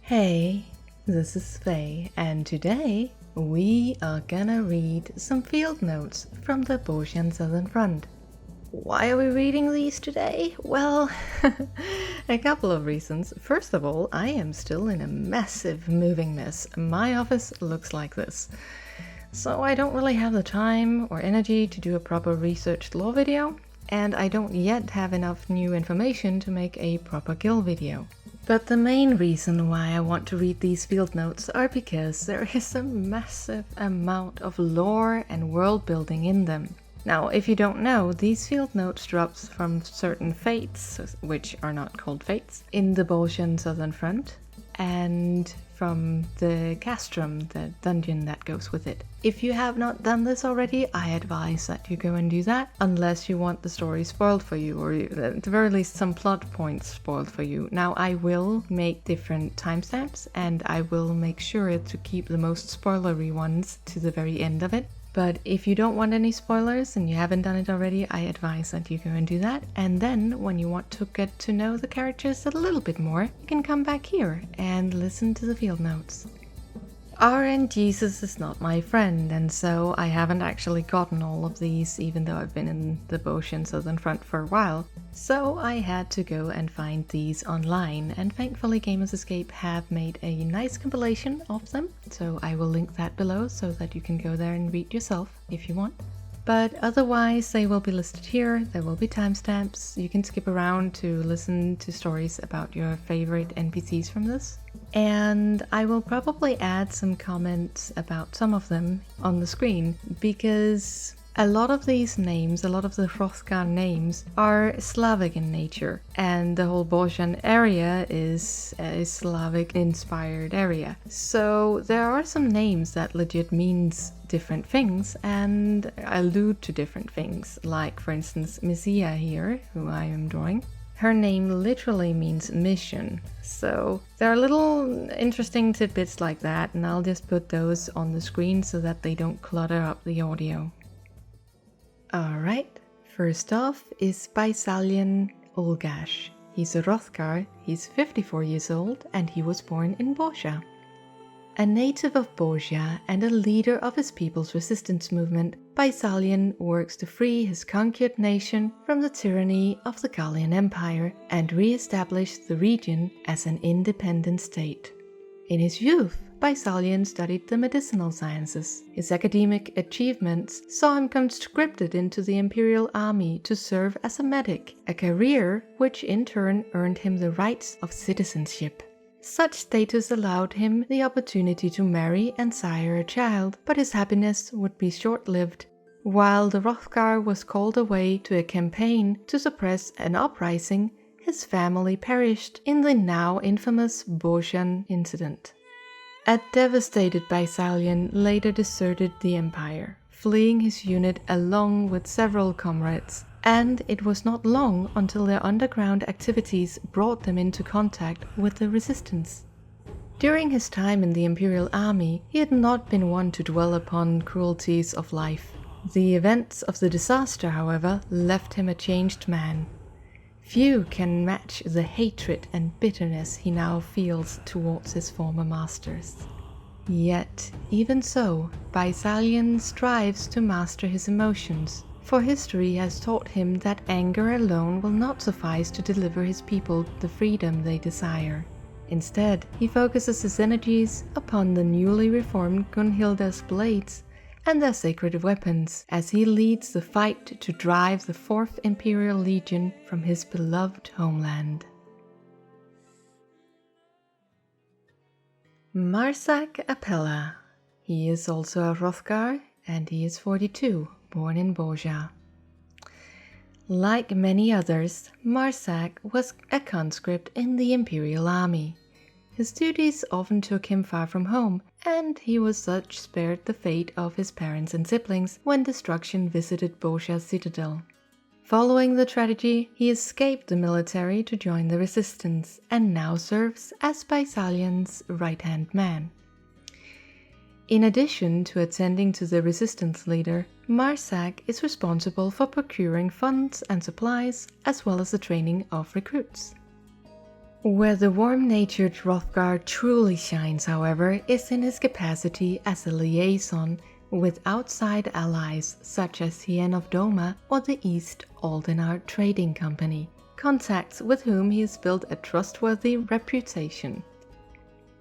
Hey, this is Faye, and today we are gonna read some field notes from the Bozjan Southern Front. Why are we reading these today? Well, a couple of reasons. First of all, I am still in a massive moving mess. My office looks like this. So I don't really have the time or energy to do a proper researched lore video, and I don't yet have enough new information to make a proper guild video. But the main reason why I want to read these field notes are because there is a massive amount of lore and world building in them. Now, if you don't know, these field notes drops from certain fates, which are not called fates, in the Bozjan Southern Front, and from the castrum, the dungeon that goes with it. If you have not done this already, I advise that you go and do that, unless you want the story spoiled for you, or at the very least some plot points spoiled for you. Now, I will make different timestamps, and I will make sure to keep the most spoilery ones to the very end of it. But if you don't want any spoilers and you haven't done it already, I advise that you go and do that. And then when you want to get to know the characters a little bit more, you can come back here and listen to the field notes. RN Jesus is not my friend, and so I haven't actually gotten all of these, even though I've been in the Bozjan Southern Front for a while. So I had to go and find these online, and thankfully Gamers Escape have made a nice compilation of them, so I will link that below so that you can go there and read yourself if you want. But otherwise they will be listed here, there will be timestamps, you can skip around to listen to stories about your favorite NPCs from this. And I will probably add some comments about some of them on the screen, because a lot of these names, a lot of the Hrothgar names are Slavic in nature, and the whole Bozjan area is a Slavic inspired area. So there are some names that legit means different things and allude to different things, like for instance Misjia here, who I am drawing. Her name literally means mission, so there are little interesting tidbits like that, and I'll just put those on the screen so that they don't clutter up the audio. Alright, first off is Bajsaljen Olgash. He's a Hrothgar, he's 54 years old, and he was born in Bozja. A native of Bozja and a leader of his people's resistance movement, Bajsaljen works to free his conquered nation from the tyranny of the Gallian Empire and re-establish the region as an independent state. In his youth, Bajsaljen studied the medicinal sciences. His academic achievements saw him conscripted into the imperial army to serve as a medic, a career which in turn earned him the rights of citizenship. Such status allowed him the opportunity to marry and sire a child, but his happiness would be short-lived. While the Hrothgar was called away to a campaign to suppress an uprising, his family perished in the now infamous Bozjan incident. A devastated Bajsaljen later deserted the empire, fleeing his unit along with several comrades. And it was not long until their underground activities brought them into contact with the resistance. During his time in the imperial army, he had not been one to dwell upon cruelties of life. The events of the disaster, however, left him a changed man. Few can match the hatred and bitterness he now feels towards his former masters. Yet, even so, Bajsaljen strives to master his emotions. For history has taught him that anger alone will not suffice to deliver his people the freedom they desire. Instead, he focuses his energies upon the newly reformed Gunnhildr's blades and their sacred weapons as he leads the fight to drive the 4th Imperial Legion from his beloved homeland. Marsak Apella. He is also a Hrothgar and he is 42. Born in Bozja. Like many others, Marsak was a conscript in the imperial army. His duties often took him far from home, and he was thus spared the fate of his parents and siblings when destruction visited Bozja's citadel. Following the tragedy, he escaped the military to join the resistance, and now serves as Bajsaljen's right-hand man. In addition to attending to the resistance leader, Marsak is responsible for procuring funds and supplies, as well as the training of recruits. Where the warm-natured Hrothgar truly shines, however, is in his capacity as a liaison with outside allies such as Hien of Doma or the East Aldenar Trading Company, contacts with whom he has built a trustworthy reputation.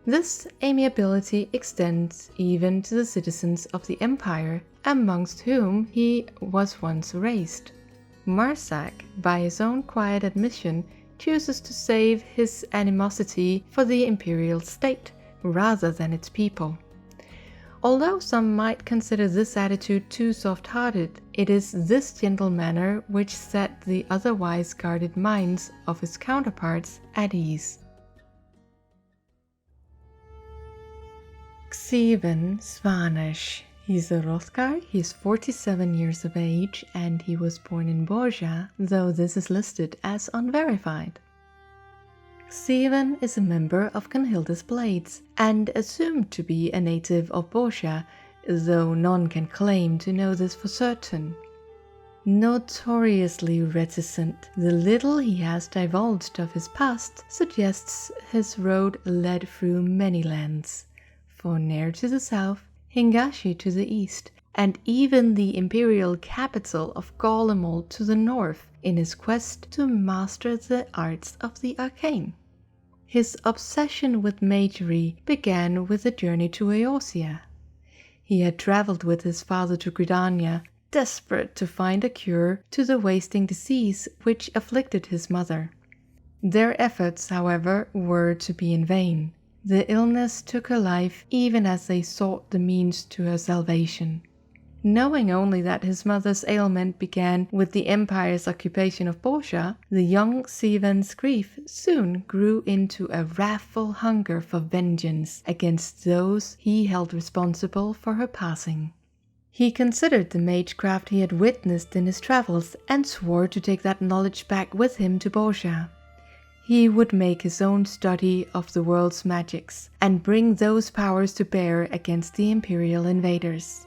This amiability extends even to the citizens of the Empire, amongst whom he was once raised. Marsak, by his own quiet admission, chooses to save his animosity for the imperial state rather than its people. Although some might consider this attitude too soft-hearted, it is this gentle manner which set the otherwise guarded minds of his counterparts at ease. Xeven Svanesh. He's a Hrothgar, he's 47 years of age, and he was born in Bozja, though this is listed as unverified. Xeven is a member of Gunnhildr's Blades, and assumed to be a native of Bozja, though none can claim to know this for certain. Notoriously reticent, the little he has divulged of his past suggests his road led through many lands, for Nair to the south, Hingashi to the east, and even the imperial capital of Garlemald to the north, in his quest to master the arts of the arcane. His obsession with magery began with a journey to Eorzea. He had traveled with his father to Gridania, desperate to find a cure to the wasting disease which afflicted his mother. Their efforts, however, were to be in vain. The illness took her life even as they sought the means to her salvation. Knowing only that his mother's ailment began with the Empire's occupation of Bozja, the young Xeven's grief soon grew into a wrathful hunger for vengeance against those he held responsible for her passing. He considered the magecraft he had witnessed in his travels and swore to take that knowledge back with him to Bozja. He would make his own study of the world's magics and bring those powers to bear against the imperial invaders.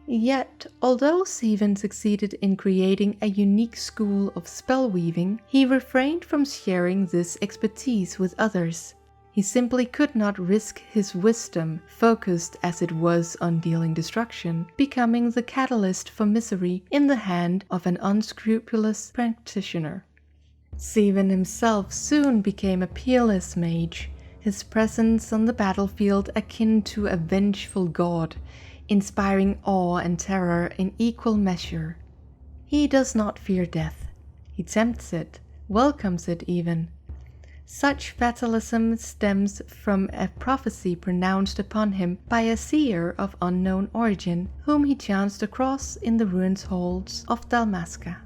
Yet, although Xeven succeeded in creating a unique school of spellweaving, he refrained from sharing this expertise with others. He simply could not risk his wisdom, focused as it was on dealing destruction, becoming the catalyst for misery in the hand of an unscrupulous practitioner. Xeven himself soon became a peerless mage, his presence on the battlefield akin to a vengeful god, inspiring awe and terror in equal measure. He does not fear death. He tempts it, welcomes it even. Such fatalism stems from a prophecy pronounced upon him by a seer of unknown origin, whom he chanced across in the ruins halls of Dalmasca.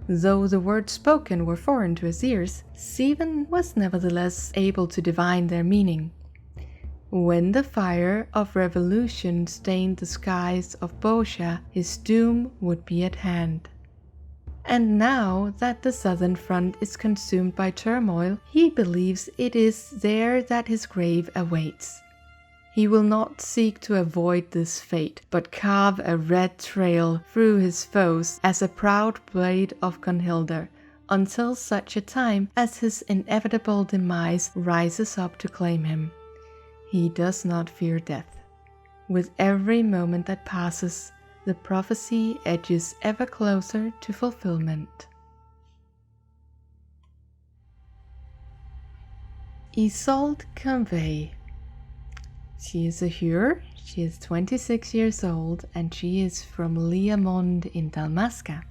Though the words spoken were foreign to his ears, Xeven was nevertheless able to divine their meaning. When the fire of revolution stained the skies of Bozja, his doom would be at hand. And now that the southern front is consumed by turmoil, he believes it is there that his grave awaits. He will not seek to avoid this fate, but carve a red trail through his foes as a proud blade of Gunnhildr, until such a time as his inevitable demise rises up to claim him. He does not fear death. With every moment that passes, the prophecy edges ever closer to fulfillment. Isolde Convey. She is a Huer, she is 26 years old, and she is from Lyon in Dalmasca.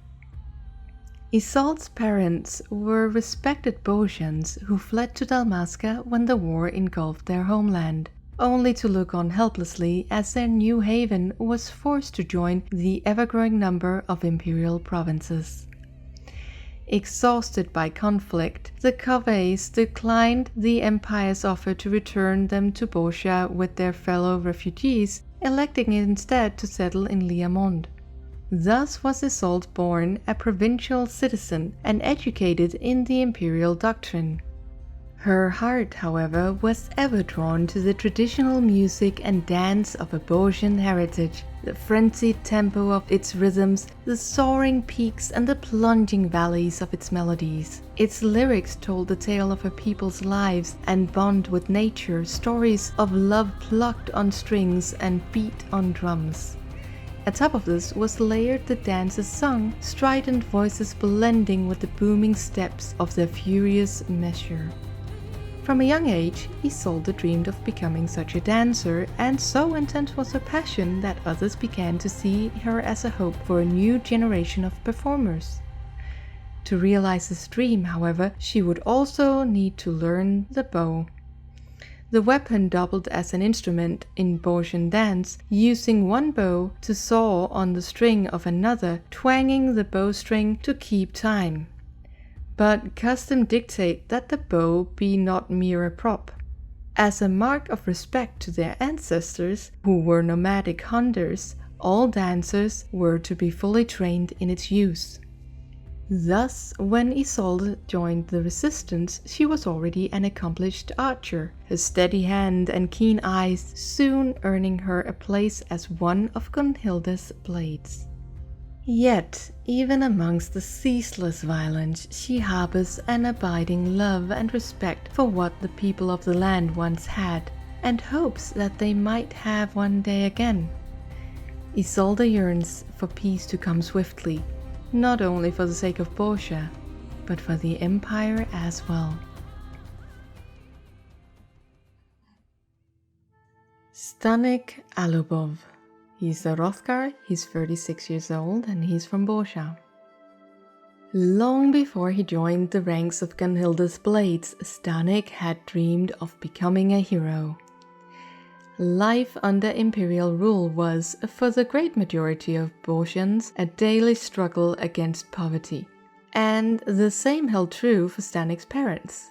Isolde's parents were respected Bozjans who fled to Dalmasca when the war engulfed their homeland, only to look on helplessly as their new haven was forced to join the ever-growing number of imperial provinces. Exhausted by conflict, the Conveys declined the Empire's offer to return them to Bozja with their fellow refugees, electing instead to settle in Lyon. Thus was Isolde born a provincial citizen and educated in the imperial doctrine. Her heart, however, was ever drawn to the traditional music and dance of a Bozjan heritage, the frenzied tempo of its rhythms, the soaring peaks and the plunging valleys of its melodies. Its lyrics told the tale of her people's lives and bond with nature, stories of love plucked on strings and beat on drums. Atop of this was layered the dance's song, strident voices blending with the booming steps of their furious measure. From a young age, Isolde dreamed of becoming such a dancer, and so intense was her passion that others began to see her as a hope for a new generation of performers. To realize this dream, however, she would also need to learn the bow. The weapon doubled as an instrument in Bozjan dance, using one bow to saw on the string of another, twanging the bowstring to keep time. But custom dictate that the bow be not mere a prop. As a mark of respect to their ancestors, who were nomadic hunters, all dancers were to be fully trained in its use. Thus, when Isolde joined the resistance, she was already an accomplished archer, her steady hand and keen eyes soon earning her a place as one of Gunnhildr's blades. Yet, even amongst the ceaseless violence, she harbors an abiding love and respect for what the people of the land once had, and hopes that they might have one day again. Isolde yearns for peace to come swiftly, not only for the sake of Bozja, but for the Empire as well. Stanik Alubov. He's a Hrothgar, he's 36 years old, and he's from Bozja. Long before he joined the ranks of Gunnhildr's blades, Stanik had dreamed of becoming a hero. Life under imperial rule was, for the great majority of Bozjans, a daily struggle against poverty. And the same held true for Stanik's parents.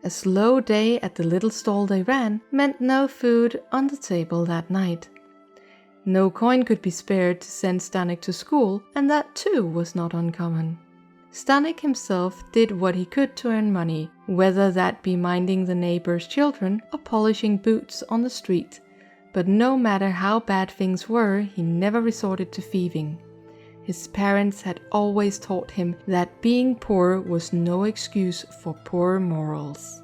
A slow day at the little stall they ran meant no food on the table that night. No coin could be spared to send Stanik to school, and that too was not uncommon. Stanik himself did what he could to earn money, whether that be minding the neighbors' children or polishing boots on the street. But no matter how bad things were, he never resorted to thieving. His parents had always taught him that being poor was no excuse for poor morals.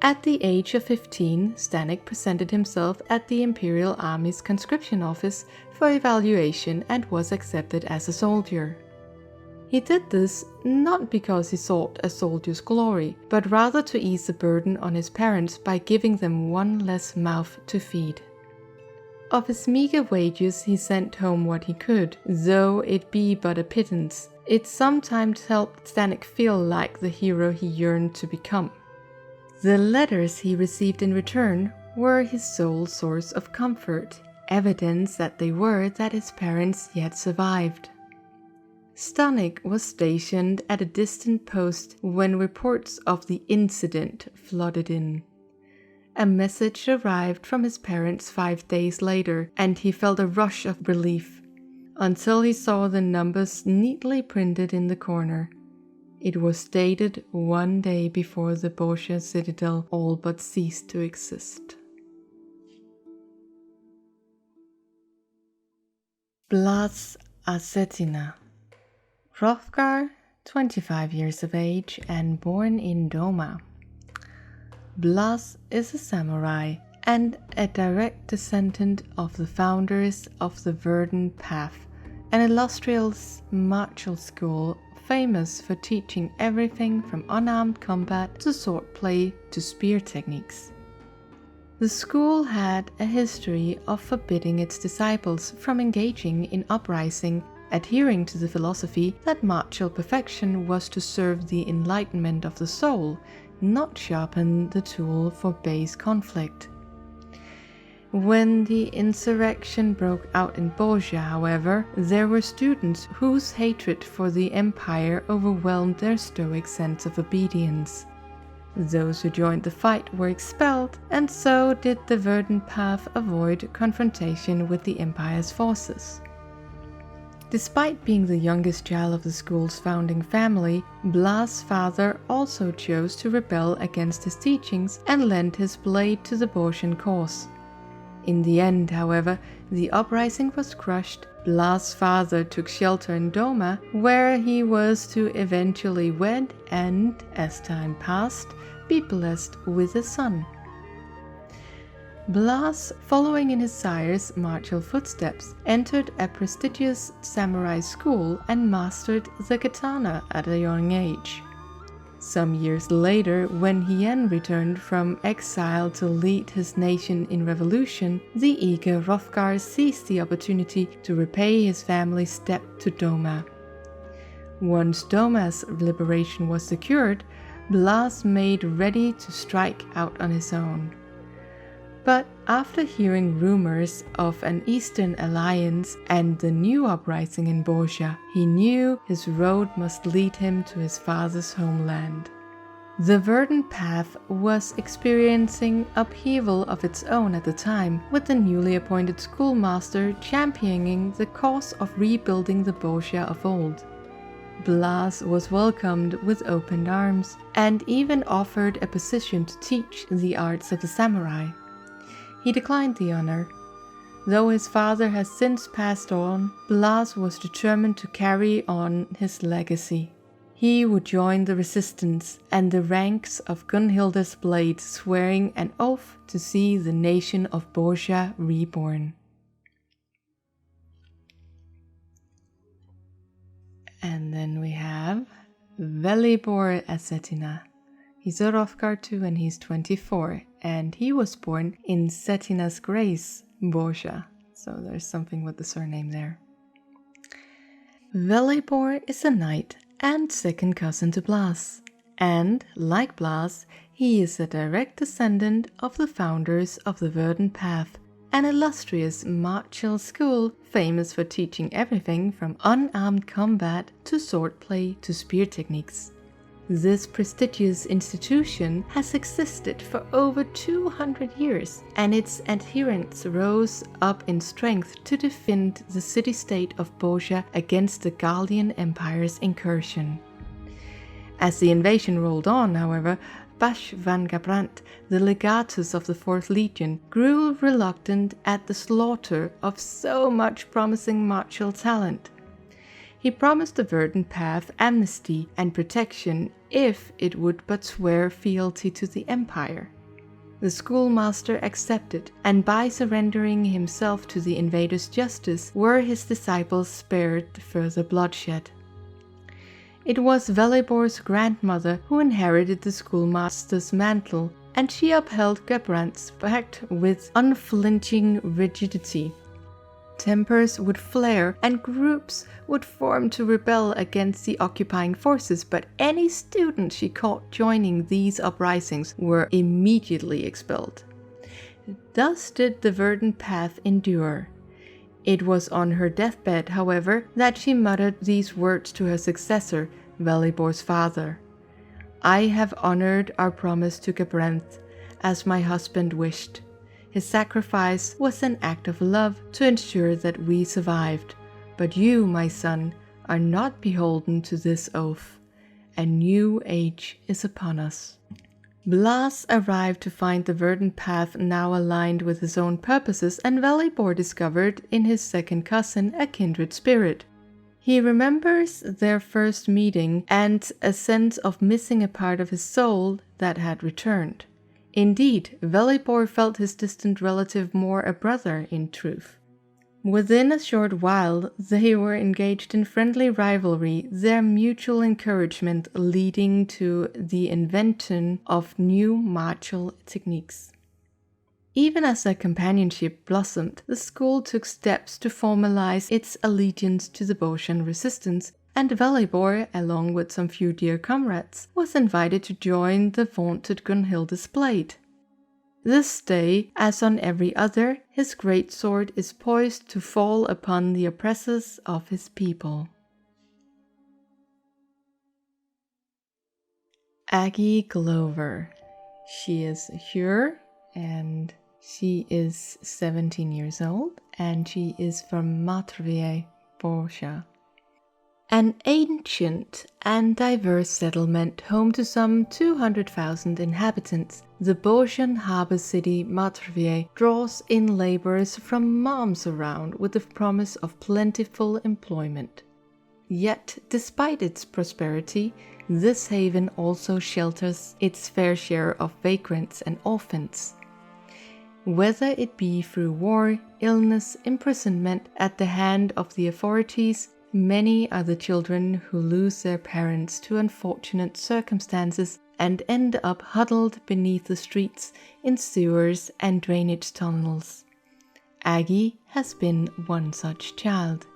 At the age of 15, Stanik presented himself at the Imperial Army's conscription office for evaluation and was accepted as a soldier. He did this not because he sought a soldier's glory, but rather to ease the burden on his parents by giving them one less mouth to feed. Of his meager wages he sent home what he could, though it be but a pittance. It sometimes helped Stanik feel like the hero he yearned to become. The letters he received in return were his sole source of comfort, evidence that his parents yet survived. Stanik was stationed at a distant post when reports of the incident flooded in. A message arrived from his parents 5 days later, and he felt a rush of relief, until he saw the numbers neatly printed in the corner. It was dated 1 day before the Bozja citadel all but ceased to exist. Blaz Asetina. Hrothgar, 25 years of age and born in Doma. Blaz is a samurai and a direct descendant of the founders of the Verdant Path, an illustrious martial school famous for teaching everything from unarmed combat to swordplay to spear techniques. The school had a history of forbidding its disciples from engaging in uprising, adhering to the philosophy that martial perfection was to serve the enlightenment of the soul, not sharpen the tool for base conflict. When the insurrection broke out in Bozja, however, there were students whose hatred for the empire overwhelmed their stoic sense of obedience. Those who joined the fight were expelled, and so did the Verdant Path avoid confrontation with the empire's forces. Despite being the youngest child of the school's founding family, Blaz's father also chose to rebel against his teachings and lend his blade to the Bozjan cause. In the end, however, the uprising was crushed. Blaz's father took shelter in Doma, where he was to eventually wed and, as time passed, be blessed with a son. Blaz, following in his sire's martial footsteps, entered a prestigious samurai school and mastered the katana at a young age. Some years later, when Hien returned from exile to lead his nation in revolution, the eager Hrothgar seized the opportunity to repay his family's debt to Doma. Once Doma's liberation was secured, Blaz made ready to strike out on his own. But after hearing rumors of an eastern alliance and the new uprising in Bozja, he knew his road must lead him to his father's homeland. The verdant path was experiencing upheaval of its own at the time, with the newly appointed schoolmaster championing the cause of rebuilding the Bozja of old. Blaz was welcomed with open arms and even offered a position to teach the arts of the samurai. He declined the honor. Though his father has since passed on, Blaz was determined to carry on his legacy. He would join the resistance and the ranks of Gunnhildr's blade, swearing an oath to see the nation of Bozja reborn. And then we have Velibor as Cetina. He's a Hrothgar too, and he's 24, and he was born in Cetina's Grace, Bozja. So there's something with the surname there. Velibor is a knight and second cousin to Blaz, and like Blaz, he is a direct descendant of the founders of the Verdant Path, an illustrious martial school famous for teaching everything from unarmed combat to swordplay to spear techniques. This prestigious institution has existed for over 200 years, and its adherents rose up in strength to defend the city-state of Bozja against the Gallian Empire's incursion. As the invasion rolled on, however, Bash van Gabrant, the legatus of the 4th Legion, grew reluctant at the slaughter of so much promising martial talent. He promised the Verdant Path amnesty and protection if it would but swear fealty to the Empire. The schoolmaster accepted, and by surrendering himself to the invaders' justice, were his disciples spared further bloodshed. It was Velibor's grandmother who inherited the schoolmaster's mantle, and she upheld Gabrant's pact with unflinching rigidity. Tempers would flare and groups would form to rebel against the occupying forces, but any student she caught joining these uprisings were immediately expelled. Thus did the Verdant Path endure. It was on her deathbed, however, that she muttered these words to her successor, Velibor's father. "I have honored our promise to Gabrant, as my husband wished. His sacrifice was an act of love to ensure that we survived. But you, my son, are not beholden to this oath. A new age is upon us." Blaz arrived to find the Verdant Path now aligned with his own purposes, and Velibor discovered in his second cousin a kindred spirit. He remembers their first meeting and a sense of missing a part of his soul that had returned. Indeed, Velibor felt his distant relative more a brother in truth. Within a short while, they were engaged in friendly rivalry, their mutual encouragement leading to the invention of new martial techniques. Even as their companionship blossomed, the school took steps to formalize its allegiance to the Bozjan resistance, and Velibor, along with some few dear comrades, was invited to join the vaunted Gunnhildr's blade. This day, as on every other, his greatsword is poised to fall upon the oppressors of his people. Aggie Glover. She is Hure, and she is 17 years old, and she is from Matervier. Bozja. An ancient and diverse settlement home to some 200,000 inhabitants, the Bozjan harbour city Sartarvoir draws in labourers from miles around with the promise of plentiful employment. Yet, despite its prosperity, this haven also shelters its fair share of vagrants and orphans. Whether it be through war, illness, imprisonment at the hand of the authorities, many are the children who lose their parents to unfortunate circumstances and end up huddled beneath the streets in sewers and drainage tunnels. Aggie has been one such child.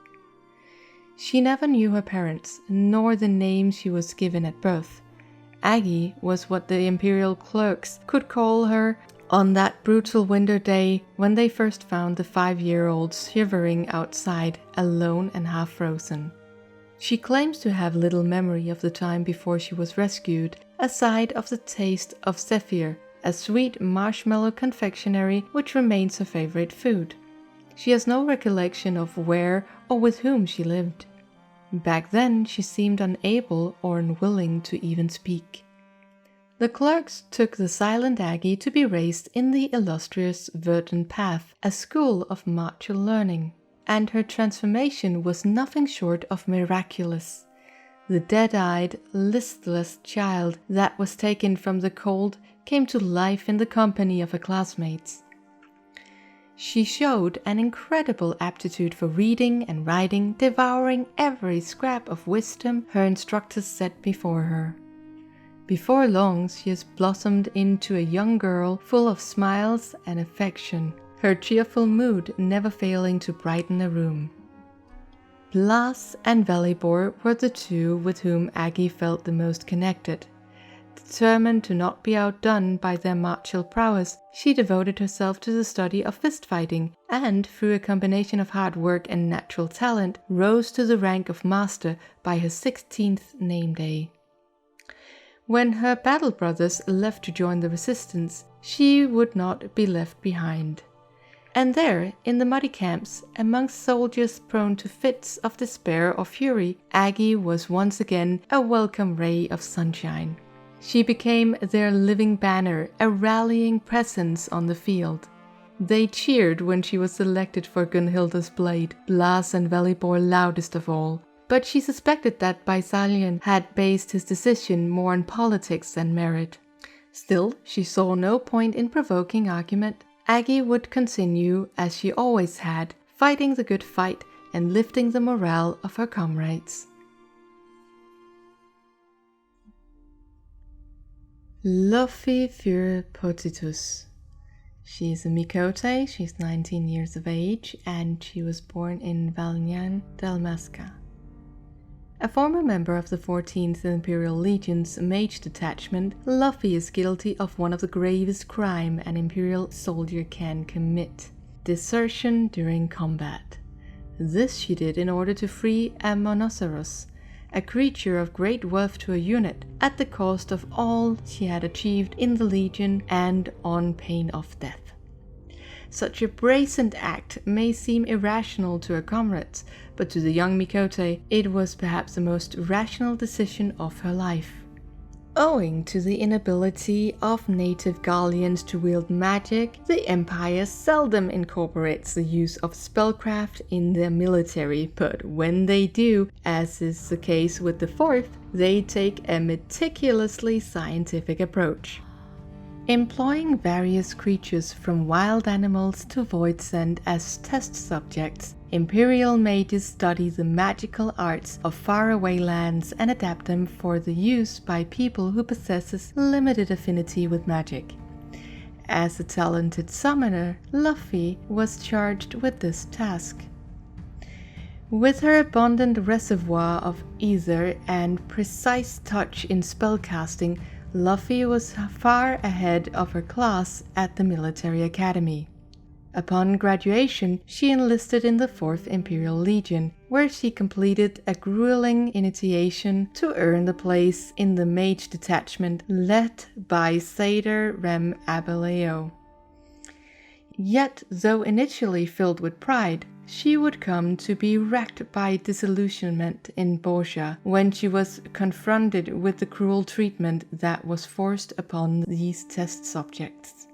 She never knew her parents, nor the name she was given at birth. Aggie was what the imperial clerks could call her on that brutal winter day when they first found the 5-year-old shivering outside, alone and half frozen. She claims to have little memory of the time before she was rescued, aside of the taste of zephyr, a sweet marshmallow confectionery which remains her favorite food. She has no recollection of where or with whom she lived. Back then she seemed unable or unwilling to even speak. The clerks took the silent Aggie to be raised in the illustrious Verdant Path, a school of martial learning, and her transformation was nothing short of miraculous. The dead-eyed, listless child that was taken from the cold came to life in the company of her classmates. She showed an incredible aptitude for reading and writing, devouring every scrap of wisdom her instructors set before her. Before long, she has blossomed into a young girl full of smiles and affection, her cheerful mood never failing to brighten a room. Blaz and Velibor were the two with whom Aggie felt the most connected. Determined to not be outdone by their martial prowess, she devoted herself to the study of fist fighting and, through a combination of hard work and natural talent, rose to the rank of master by her 16th name day. When her battle brothers left to join the resistance, she would not be left behind. And there, in the muddy camps, amongst soldiers prone to fits of despair or fury, Aggie was once again a welcome ray of sunshine. She became their living banner, a rallying presence on the field. They cheered when she was selected for Gunnhildr's blade, Blaz and Velibor loudest of all, but she suspected that Bajsaljen had based his decision more on politics than merit. Still, she saw no point in provoking argument. Aggie would continue, as she always had, fighting the good fight and lifting the morale of her comrades. Llofii für Potitus. She is a Mikote, she's 19 years of age, and she was born in Valiant, Dalmasca. A former member of the 14th Imperial Legion's mage detachment, Llofii is guilty of one of the gravest crimes an Imperial soldier can commit: desertion during combat. This she did in order to free a monoceros, a creature of great worth to a unit, at the cost of all she had achieved in the Legion and on pain of death. Such a brazen act may seem irrational to her comrades, but to the young Mikote it was perhaps the most rational decision of her life. Owing to the inability of native Gallians to wield magic, the Empire seldom incorporates the use of spellcraft in their military, but when they do, as is the case with the 4th, they take a meticulously scientific approach. Employing various creatures from wild animals to voidsend as test subjects, Imperial mages study the magical arts of faraway lands and adapt them for the use by people who possess limited affinity with magic. As a talented summoner, Llofii was charged with this task. With her abundant reservoir of ether and precise touch in spellcasting, Llofii was far ahead of her class at the military academy. Upon graduation, she enlisted in the 4th Imperial Legion, where she completed a grueling initiation to earn the place in the mage detachment led by Sadr Rem Abeleo. Yet, though initially filled with pride, she would come to be racked by disillusionment in Bozja when she was confronted with the cruel treatment that was forced upon these test subjects.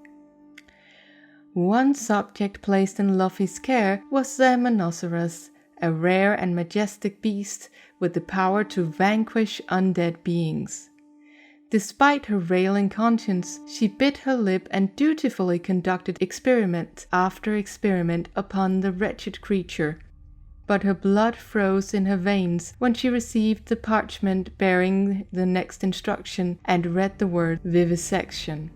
One subject placed in Llofii's care was the Menoceras, a rare and majestic beast with the power to vanquish undead beings. Despite her railing conscience, she bit her lip and dutifully conducted experiment after experiment upon the wretched creature. But her blood froze in her veins when she received the parchment bearing the next instruction and read the word vivisection.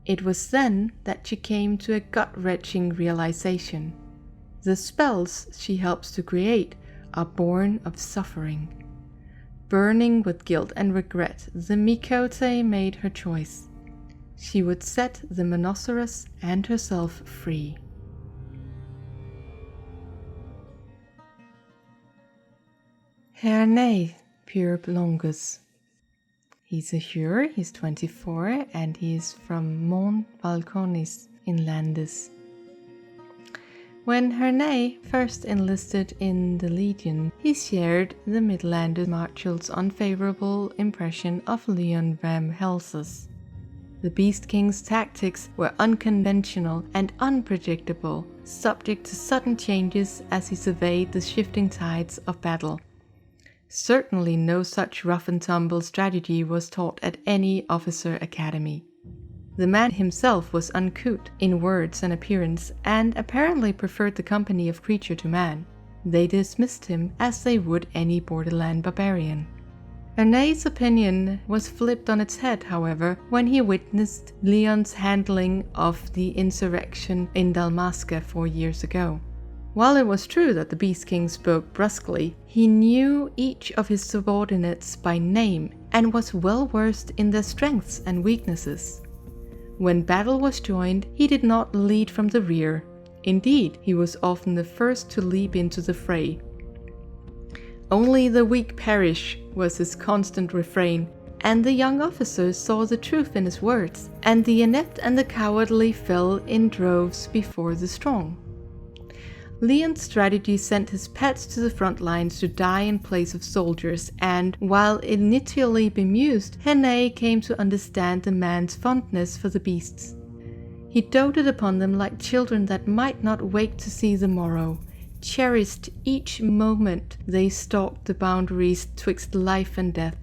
It was then that she came to a gut-wrenching realization. The spells she helps to create are born of suffering. Burning with guilt and regret, the Mikote made her choice. She would set the Menoceras and herself free. Hernais, pure Longus. He's a Hure, he's 24, and he's from Mont Valconis in Landis. When Hernais first enlisted in the Legion, he shared the Midlander Marshal's unfavorable impression of Lyon Ram Helsus. The Beast King's tactics were unconventional and unpredictable, subject to sudden changes as he surveyed the shifting tides of battle. Certainly no such rough-and-tumble strategy was taught at any officer academy. The man himself was uncouth in words and appearance, and apparently preferred the company of creature to man. They dismissed him as they would any borderland barbarian. Hernais' opinion was flipped on its head, however, when he witnessed Lyon's handling of the insurrection in Dalmasca 4 years ago. While it was true that the Beast King spoke brusquely, he knew each of his subordinates by name and was well versed in their strengths and weaknesses. When battle was joined, he did not lead from the rear. Indeed, he was often the first to leap into the fray. Only the weak perish was his constant refrain, and the young officers saw the truth in his words, and the inept and the cowardly fell in droves before the strong. Lyon's strategy sent his pets to the front lines to die in place of soldiers, and, while initially bemused, Hernais came to understand the man's fondness for the beasts. He doted upon them like children that might not wake to see the morrow, cherished each moment they stalked the boundaries twixt life and death.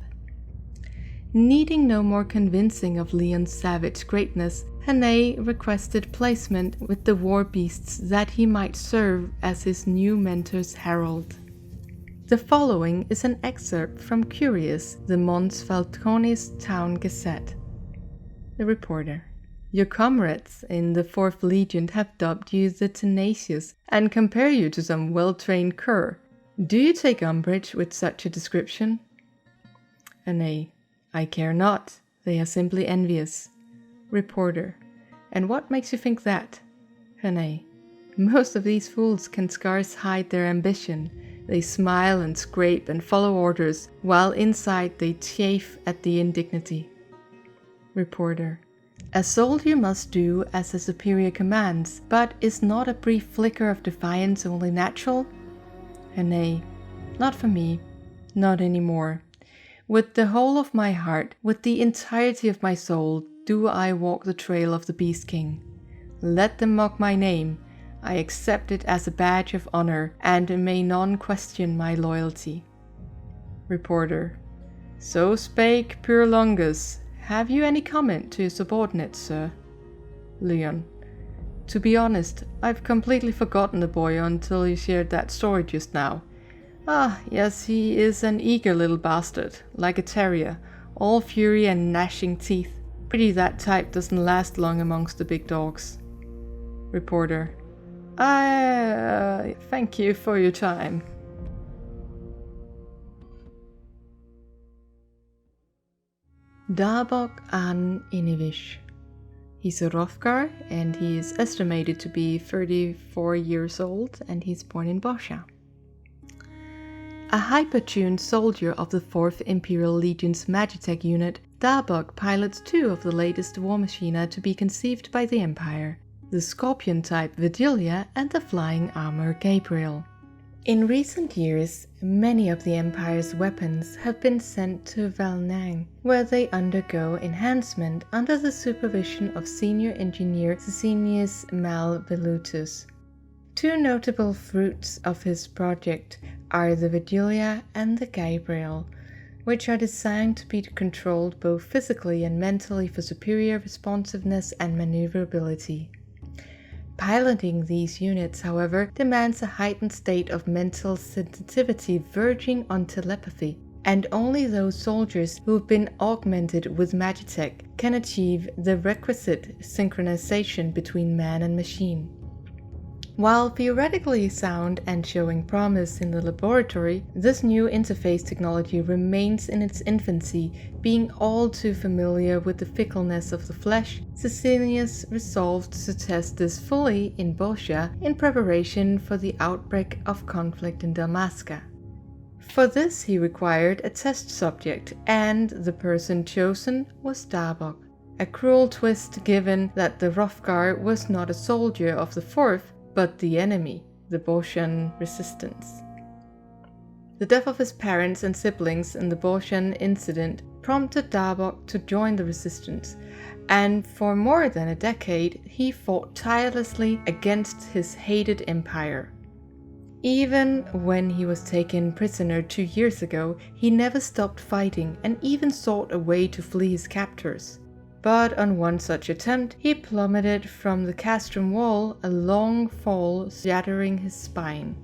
Needing no more convincing of Lyon's savage greatness, Hernais requested placement with the war beasts that he might serve as his new mentor's herald. The following is an excerpt from Curious, the Mons Valconis Town Gazette. The reporter: Your comrades in the 4th Legion have dubbed you the Tenacious and compare you to some well-trained cur. Do you take umbrage with such a description? Hernais: I care not. They are simply envious. Reporter: And what makes you think that? Hernais: Most of these fools can scarce hide their ambition. They smile and scrape and follow orders, while inside they chafe at the indignity. Reporter: A soldier must do as a superior commands, but is not a brief flicker of defiance only natural? Hernais: Not for me. Not anymore. With the whole of my heart, with the entirety of my soul, do I walk the trail of the Beast King. Let them mock my name. I accept it as a badge of honor, and may none question my loyalty. Reporter: So spake pure Longus. Have you any comment to your subordinates, sir? Lyon: To be honest, I've completely forgotten the boy until you shared that story just now. Ah, yes, he is an eager little bastard, like a terrier, all fury and gnashing teeth. Pity that type doesn't last long amongst the big dogs. Reporter: Thank you for your time. Dabog an Inivish. He's a Hrothgar, and he is estimated to be 34 years old, and he's born in Bozja. A hyper-tuned soldier of the 4th Imperial Legion's Magitech unit, Dabog pilots 2 of the latest war machina to be conceived by the Empire. the scorpion-type Vigilia and the flying armor Gabriel. In recent years, many of the Empire's weapons have been sent to Valnang, where they undergo enhancement under the supervision of senior engineer Scicinius Malvelutus. Two notable fruits of his project are the Vigilia and the Gabriel, which are designed to be controlled both physically and mentally for superior responsiveness and maneuverability. Piloting these units, however, demands a heightened state of mental sensitivity verging on telepathy, and only those soldiers who have been augmented with magitech can achieve the requisite synchronization between man and machine. While theoretically sound and showing promise in the laboratory, this new interface technology remains in its infancy. Being all too familiar with the fickleness of the flesh, Scicinius resolved to test this fully in Bozja in preparation for the outbreak of conflict in Dalmasca. For this he required a test subject, and the person chosen was Dabog. A cruel twist given that the Hrothgar was not a soldier of the Fourth, but the enemy, the Bozjan resistance. The death of his parents and siblings in the Bozjan incident prompted Dabog to join the resistance, and for more than a decade he fought tirelessly against his hated empire. Even when he was taken prisoner 2 years ago, he never stopped fighting and even sought a way to flee his captors. But on one such attempt, he plummeted from the castrum wall, a long fall shattering his spine.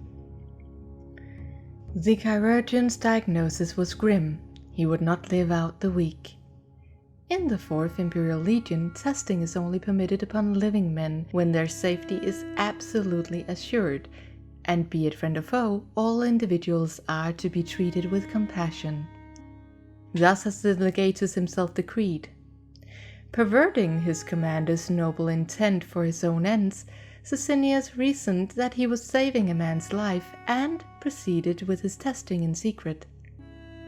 The chirurgeon's diagnosis was grim. He would not live out the week. In the 4th Imperial Legion, testing is only permitted upon living men when their safety is absolutely assured, and be it friend or foe, all individuals are to be treated with compassion. Thus has the legatus himself decreed. Perverting his commander's noble intent for his own ends, Scicinius reasoned that he was saving a man's life and proceeded with his testing in secret.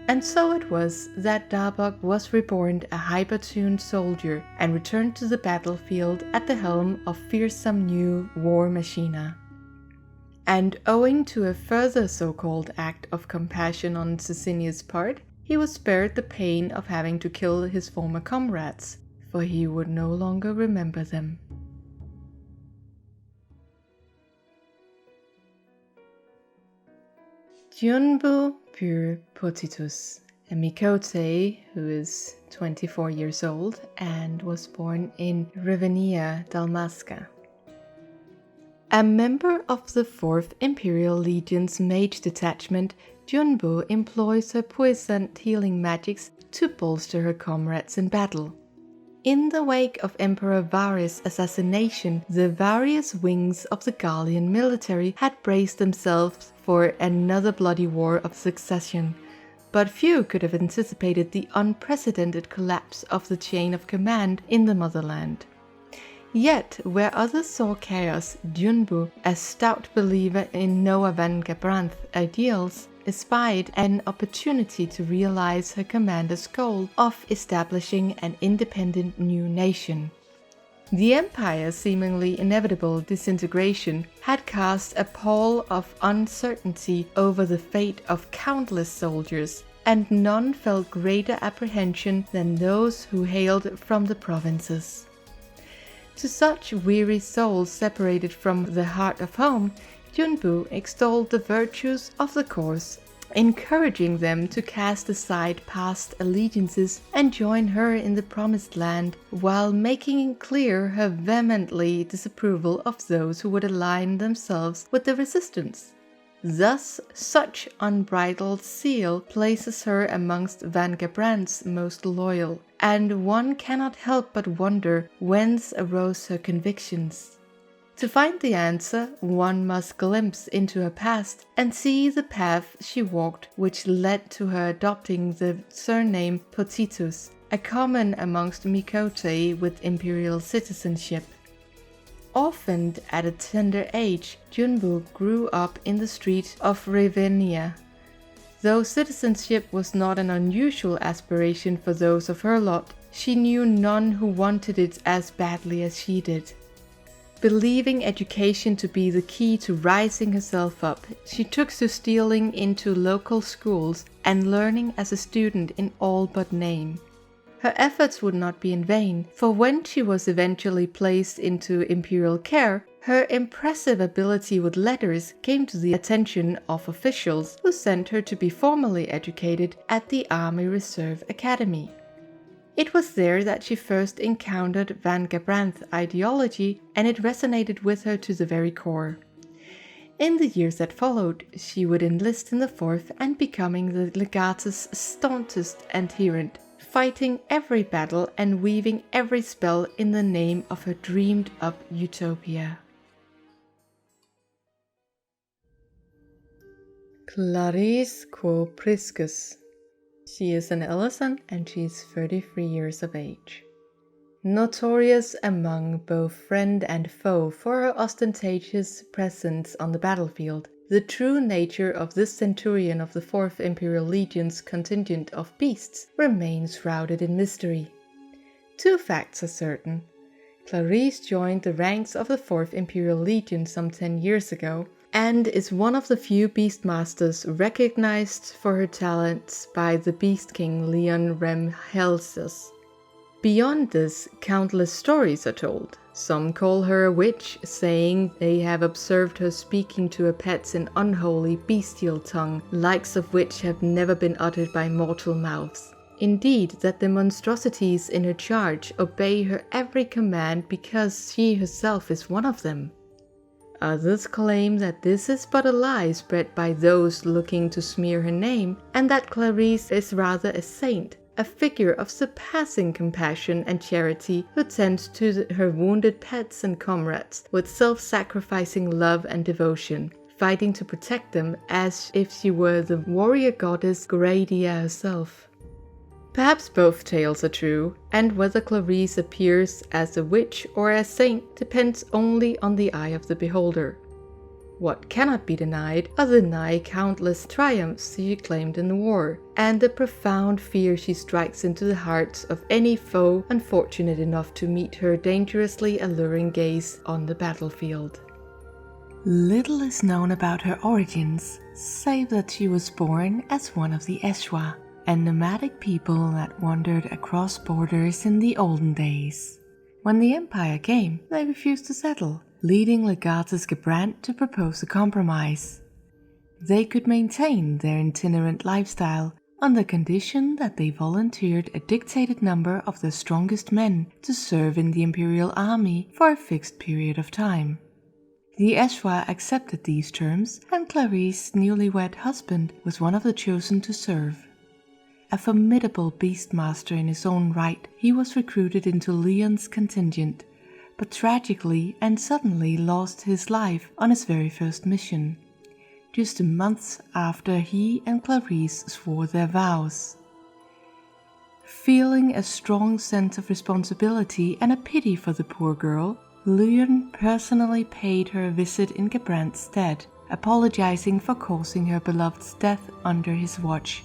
And so it was that Dabog was reborn a hyper-tuned soldier and returned to the battlefield at the helm of fearsome new war machina. And owing to a further so-called act of compassion on Scicinius' part, he was spared the pain of having to kill his former comrades, for he would no longer remember them. Djunbu Pur Potitus, a Mikote who is 24 years old and was born in Rivenia, Dalmasca. A member of the 4th Imperial Legion's mage detachment, Djunbu employs her puissant healing magics to bolster her comrades in battle. In the wake of Emperor Varys' assassination, the various wings of the Gallian military had braced themselves for another bloody war of succession, but few could have anticipated the unprecedented collapse of the chain of command in the motherland. Yet, where others saw chaos, Djunbu, a stout believer in Noah van Gabranth's ideals, espied an opportunity to realize her commander's goal of establishing an independent new nation. The Empire's seemingly inevitable disintegration had cast a pall of uncertainty over the fate of countless soldiers, and none felt greater apprehension than those who hailed from the provinces. To such weary souls separated from the heart of home, Djunbu extolled the virtues of the course, encouraging them to cast aside past allegiances and join her in the promised land, while making clear her vehemently disapproval of those who would align themselves with the resistance. Thus, such unbridled zeal places her amongst Van Gabranth's most loyal, and one cannot help but wonder whence arose her convictions. To find the answer, one must glimpse into her past and see the path she walked which led to her adopting the surname Potitus, a common amongst Mikote with imperial citizenship. Orphaned at a tender age, Djunbu grew up in the streets of Rivenia. Though citizenship was not an unusual aspiration for those of her lot, she knew none who wanted it as badly as she did. Believing education to be the key to rising herself up, she took to stealing into local schools and learning as a student in all but name. Her efforts would not be in vain, for when she was eventually placed into imperial care, her impressive ability with letters came to the attention of officials who sent her to be formally educated at the Army Reserve Academy. It was there that she first encountered Van Gabrandt's ideology, and it resonated with her to the very core. In the years that followed, she would enlist in the Fourth and becoming the legatus' staunchest adherent, fighting every battle and weaving every spell in the name of her dreamed-up utopia. Clarrice quo Priscus. She is an Ellison and she is 33 years of age. Notorious among both friend and foe for her ostentatious presence on the battlefield, the true nature of this centurion of the 4th Imperial Legion's contingent of beasts remains shrouded in mystery. 2 facts are certain. Clarrice joined the ranks of the 4th Imperial Legion some 10 years ago, and is one of the few Beastmasters recognized for her talents by the Beast King Lyon Rem Helsus. Beyond this, countless stories are told. Some call her a witch, saying they have observed her speaking to her pets in unholy bestial tongue, likes of which have never been uttered by mortal mouths. Indeed, that the monstrosities in her charge obey her every command because she herself is one of them. Others claim that this is but a lie spread by those looking to smear her name, and that Clarrice is rather a saint, a figure of surpassing compassion and charity who tends to her wounded pets and comrades with self-sacrificing love and devotion, fighting to protect them as if she were the warrior goddess Gradia herself. Perhaps both tales are true, and whether Clarrice appears as a witch or a saint depends only on the eye of the beholder. What cannot be denied are the nigh countless triumphs she claimed in the war, and the profound fear she strikes into the hearts of any foe unfortunate enough to meet her dangerously alluring gaze on the battlefield. Little is known about her origins, save that she was born as one of the Eshwa, a nomadic people that wandered across borders in the olden days. When the Empire came, they refused to settle, leading Legatus Gabrand to propose a compromise. They could maintain their itinerant lifestyle on the condition that they volunteered a dictated number of their strongest men to serve in the Imperial Army for a fixed period of time. The Eshwa accepted these terms, and Clarrice's newlywed husband was one of the chosen to serve. A formidable beastmaster in his own right, he was recruited into Lyon's contingent, but tragically and suddenly lost his life on his very first mission, just a month after he and Clarrice swore their vows. Feeling a strong sense of responsibility and a pity for the poor girl, Lyon personally paid her a visit in Gabrandt's stead, apologizing for causing her beloved's death under his watch.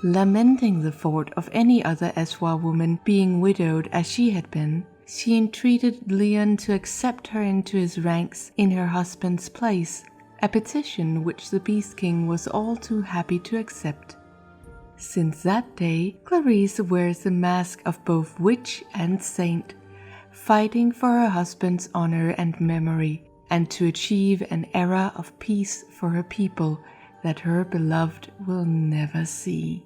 Lamenting the thought of any other Eshwa woman being widowed as she had been, she entreated Lyon to accept her into his ranks in her husband's place, a petition which the Beast King was all too happy to accept. Since that day, Clarrice wears the mask of both witch and saint, fighting for her husband's honor and memory, and to achieve an era of peace for her people that her beloved will never see.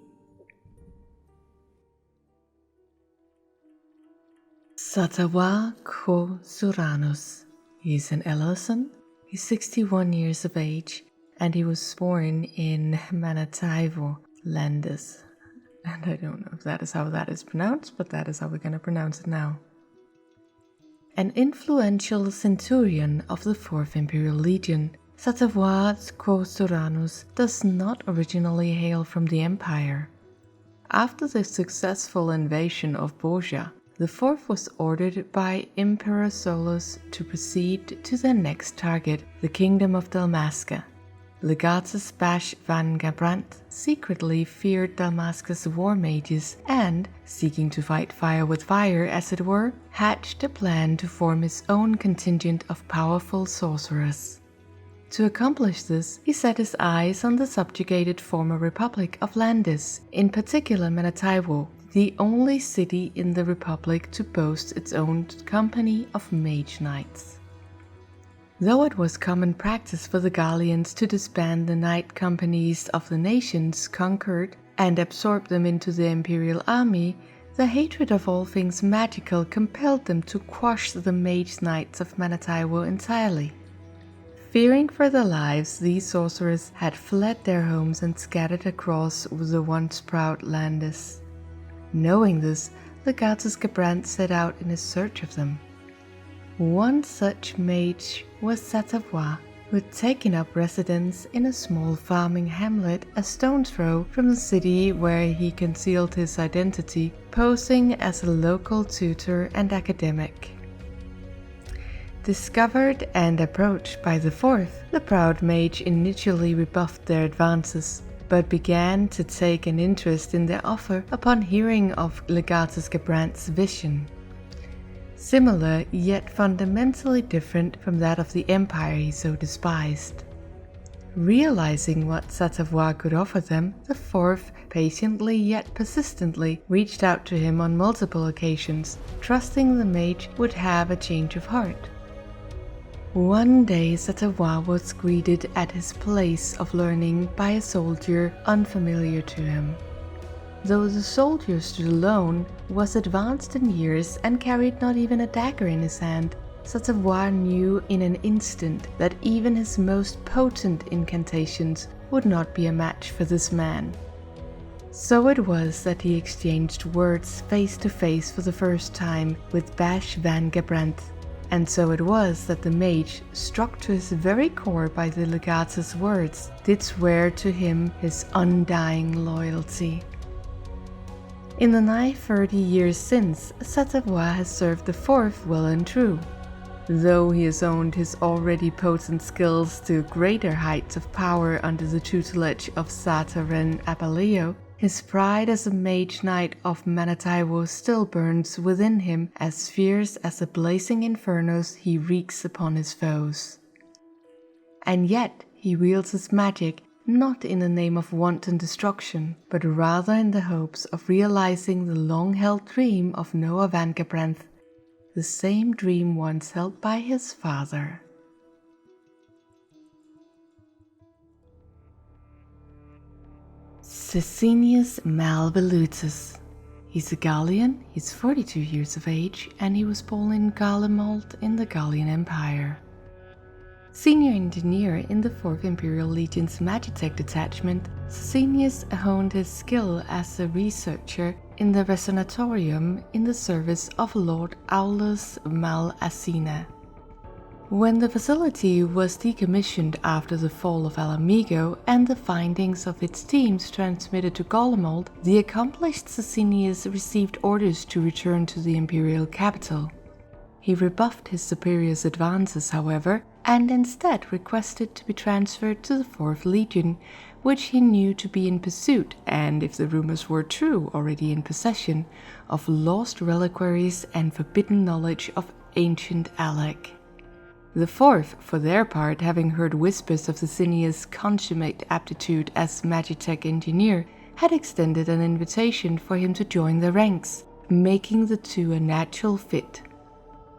Sartarvoir quo Suranus. He is an Ellison. He's 61 years of age, and he was born in Menenaius Landis. And I don't know if that is how that is pronounced, but that is how we're going to pronounce it now. An influential centurion of the 4th Imperial Legion, Sartarvoir quo Suranus does not originally hail from the Empire. After the successful invasion of Bozja, the 4th was ordered by Emperor Solus to proceed to their next target, the Kingdom of Dalmasca. Legatus Bash van Gabrant secretly feared Damascus war mages and, seeking to fight fire with fire as it were, hatched a plan to form his own contingent of powerful sorcerers. To accomplish this, he set his eyes on the subjugated former Republic of Landis, in particular Menenaius, the only city in the Republic to boast its own company of mage knights. Though it was common practice for the Gallians to disband the knight companies of the nations conquered and absorb them into the imperial army, the hatred of all things magical compelled them to quash the mage knights of Menenaius entirely. Fearing for their lives, these sorcerers had fled their homes and scattered across the once proud Landis. Knowing this, Legatus Gabrant set out in his search of them. One such mage was Sartarvoir, who had taken up residence in a small farming hamlet a stone's throw from the city where he concealed his identity, posing as a local tutor and academic. Discovered and approached by the fourth, the proud mage initially rebuffed their advances, but began to take an interest in their offer upon hearing of Legatus Gabrant's vision. Similar, yet fundamentally different from that of the empire he so despised. Realizing what Sartarvoir could offer them, the fourth patiently yet persistently reached out to him on multiple occasions, trusting the mage would have a change of heart. One day Sartarvoir was greeted at his place of learning by a soldier unfamiliar to him. Though the soldier stood alone, was advanced in years and carried not even a dagger in his hand, Sartarvoir knew in an instant that even his most potent incantations would not be a match for this man. So it was that he exchanged words face to face for the first time with Bash van Gabrant, and so it was that the mage, struck to his very core by the legatus words, did swear to him his undying loyalty. In the nigh 30 years since, Sartarvoir has served the fourth well and true. Though he has owned his already potent skills to greater heights of power under the tutelage of Sadr and Abaleo, his pride as a mage knight of Menenaius still burns within him as fierce as the blazing infernos he wreaks upon his foes. And yet he wields his magic not in the name of wanton destruction, but rather in the hopes of realizing the long-held dream of Noah van Gabrant, the same dream once held by his father. Scicinius Malvolutus. He's a Gallian, he's 42 years of age, and he was born in Garlemald in the Gallian Empire. Senior engineer in the 4th Imperial Legion's Magitech detachment, Scicinius honed his skill as a researcher in the Resonatorium in the service of Lord Aulus Malacina. When the facility was decommissioned after the fall of Alamigo and the findings of its teams transmitted to Garlemald, the accomplished Scicinius received orders to return to the imperial capital. He rebuffed his superior's advances, however, and instead requested to be transferred to the 4th Legion, which he knew to be in pursuit, and if the rumors were true, already in possession, of lost reliquaries and forbidden knowledge of ancient Alec. The 4th, for their part, having heard whispers of Scicinius' consummate aptitude as Magitech engineer, had extended an invitation for him to join the ranks, making the two a natural fit.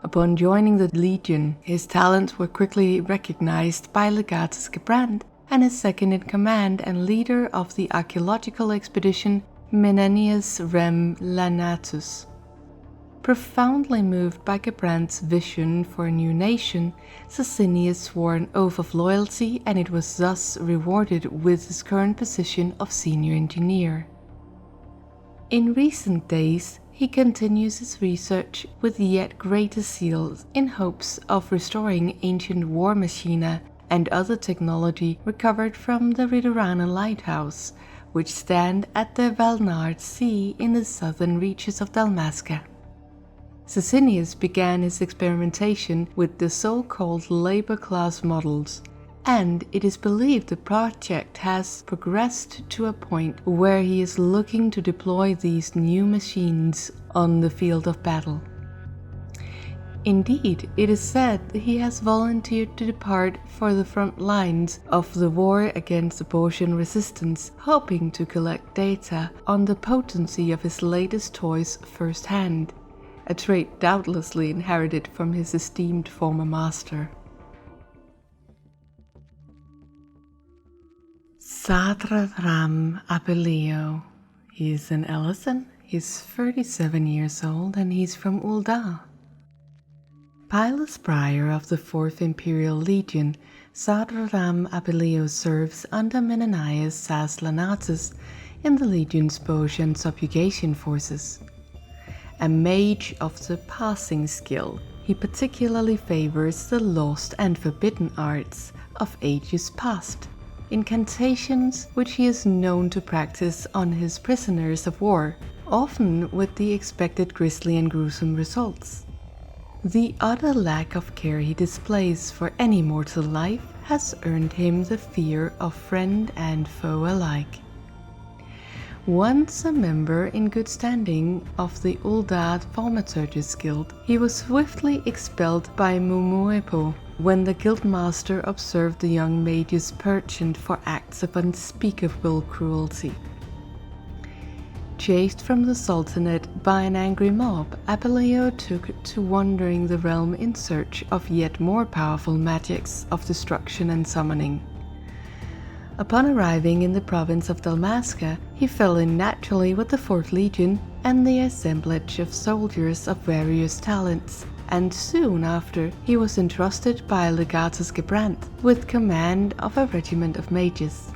Upon joining the Legion, his talents were quickly recognized by Legatus Gabrant and his second-in-command and leader of the archaeological expedition, Menenaius Rem Lanatus. Profoundly moved by Gabrant's vision for a new nation, Scicinius swore an oath of loyalty, and it was thus rewarded with his current position of senior engineer. In recent days, he continues his research with yet greater zeal in hopes of restoring ancient war machina and other technology recovered from the Ridorana lighthouse, which stand at the Valnard Sea in the southern reaches of Dalmasca. Scicinius began his experimentation with the so-called labor class models, and it is believed the project has progressed to a point where he is looking to deploy these new machines on the field of battle. Indeed, it is said that he has volunteered to depart for the front lines of the war against the Bozjan resistance, hoping to collect data on the potency of his latest toys firsthand, a trait doubtlessly inherited from his esteemed former master. Sartarvoir Abellio. He's an Ellison, he's 37 years old, and he's from Ulda. Pilus Prior of the 4th Imperial Legion, Sartarvoir Abellio serves under Menenaius Saslanatus in the Legion's Bozjan subjugation forces. A mage of the passing skill, he particularly favors the lost and forbidden arts of ages past, incantations which he is known to practice on his prisoners of war, often with the expected grisly and gruesome results. The utter lack of care he displays for any mortal life has earned him the fear of friend and foe alike. Once a member in good standing of the Uldad Thaumaturgus Guild, he was swiftly expelled by Mumuepo when the guildmaster observed the young mage's penchant for acts of unspeakable cruelty. Chased from the Sultanate by an angry mob, Abellio took to wandering the realm in search of yet more powerful magics of destruction and summoning. Upon arriving in the province of Dalmasca, he fell in naturally with the 4th Legion and the assemblage of soldiers of various talents, and soon after he was entrusted by Legatus Gebrant with command of a regiment of mages.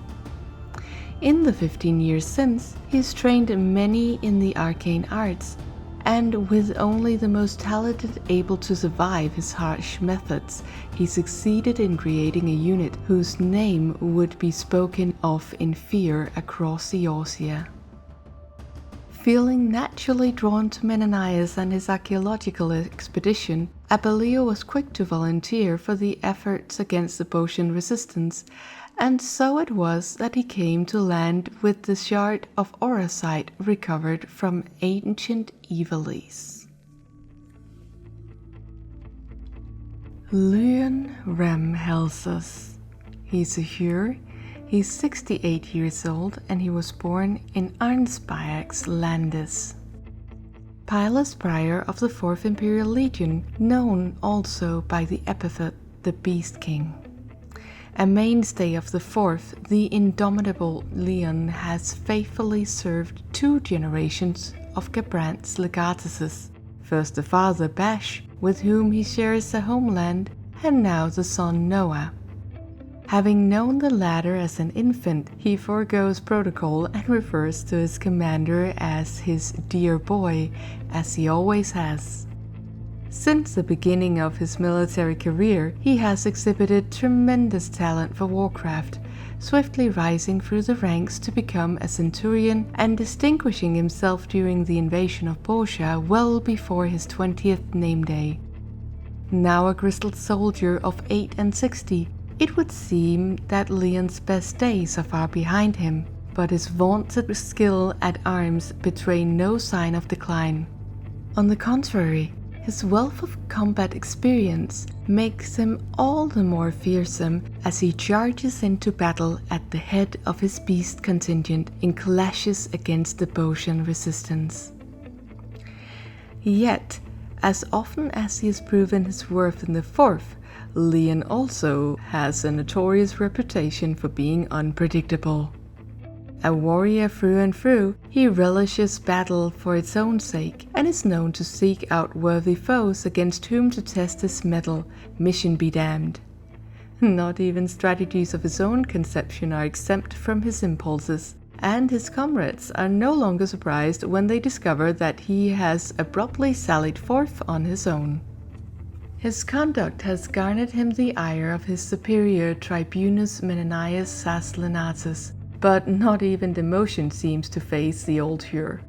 In the 15 years since, he's trained many in the arcane arts, and with only the most talented able to survive his harsh methods, he succeeded in creating a unit whose name would be spoken of in fear across Eorzea. Feeling naturally drawn to Menenaius and his archaeological expedition, Abellio was quick to volunteer for the efforts against the Bozjan resistance, and so it was that he came to land with the shard of orosite recovered from ancient Ivalice. Lyon Rem Helsus. He's a Hur. He's 68 years old and he was born in Arnsbayax Landis. Pilus Prior of the 4th Imperial Legion, known also by the epithet the Beast King. A mainstay of the 4th, the indomitable Lyon has faithfully served 2 generations of Gebrant's legatuses, first the father Bash, with whom he shares a homeland, and now the son Noah. Having known the latter as an infant, he forgoes protocol and refers to his commander as his dear boy, as he always has. Since the beginning of his military career, he has exhibited tremendous talent for warcraft, swiftly rising through the ranks to become a centurion and distinguishing himself during the invasion of Bozja well before his 20th name day. Now a grizzled soldier of 68, it would seem that Lyon's best days are far behind him, but his vaunted skill at arms betray no sign of decline. On the contrary, his wealth of combat experience makes him all the more fearsome as he charges into battle at the head of his beast contingent in clashes against the Bozjan resistance. Yet, as often as he has proven his worth in the 4th, Lyon also has a notorious reputation for being unpredictable. A warrior through and through, he relishes battle for its own sake and is known to seek out worthy foes against whom to test his mettle, mission be damned. Not even strategies of his own conception are exempt from his impulses, and his comrades are no longer surprised when they discover that he has abruptly sallied forth on his own. His conduct has garnered him the ire of his superior Tribunus Menenaius Saslanatus, but not even demotion seems to faze the old Hur.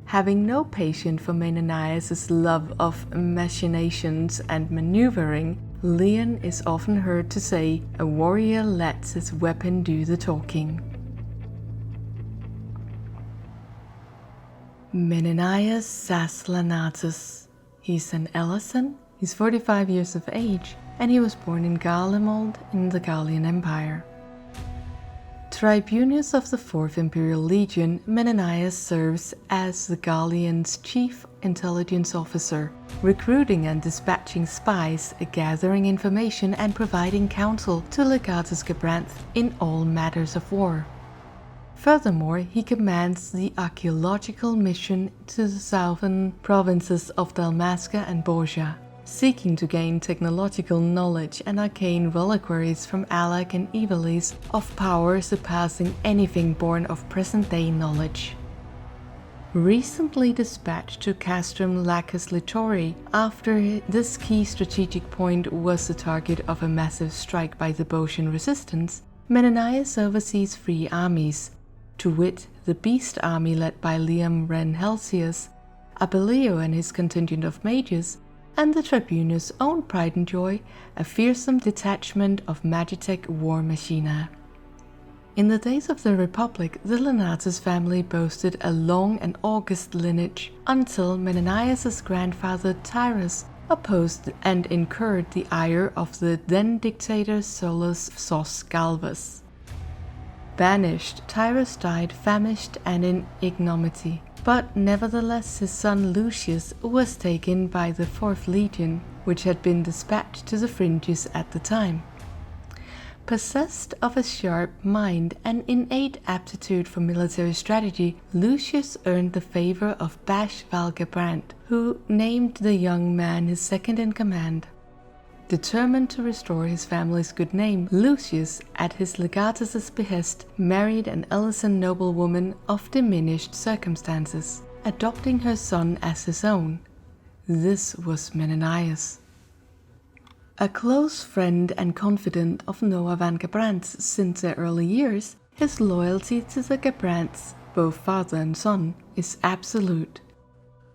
Having no patience for Menenaius' love of machinations and maneuvering, Lyon is often heard to say, "A warrior lets his weapon do the talking." Menenaius Saslanatus. He's an Ellison, he's 45 years of age, and he was born in Garlemald in the Gallian Empire. Tribunus of the 4th Imperial Legion, Menenaius serves as the Gallians' chief intelligence officer, recruiting and dispatching spies, gathering information and providing counsel to Legatus Gabranth in all matters of war. Furthermore, he commands the archaeological mission to the southern provinces of Dalmasca and Bozja, seeking to gain technological knowledge and arcane reliquaries from Alak and Ivalice of power surpassing anything born of present-day knowledge. Recently dispatched to Castrum Lacus Litori after this key strategic point was the target of a massive strike by the Bozjan resistance, Menenaius oversees 3 armies, to wit the Beast Army led by Liam Ren Helsius, Abelio and his contingent of mages, and the Tribunus' own pride and joy, a fearsome detachment of Magitech war machina. In the days of the Republic, the Lenatus family boasted a long and august lineage, until Menenaius' grandfather Tyrus opposed and incurred the ire of the then dictator Solus Sos Galvus. Banished, Tyrus died famished and in ignominy, but nevertheless his son Lucius was taken by the 4th Legion, which had been dispatched to the fringes at the time. Possessed of a sharp mind and innate aptitude for military strategy, Lucius earned the favor of Bajsaljen Gabranth, who named the young man his second in command. Determined to restore his family's good name, Lucius, at his legatus' behest, married an Ellison noblewoman of diminished circumstances, adopting her son as his own. This was Menenaius. A close friend and confidant of Noah van Gabranth since their early years, his loyalty to the Gabranths, both father and son, is absolute.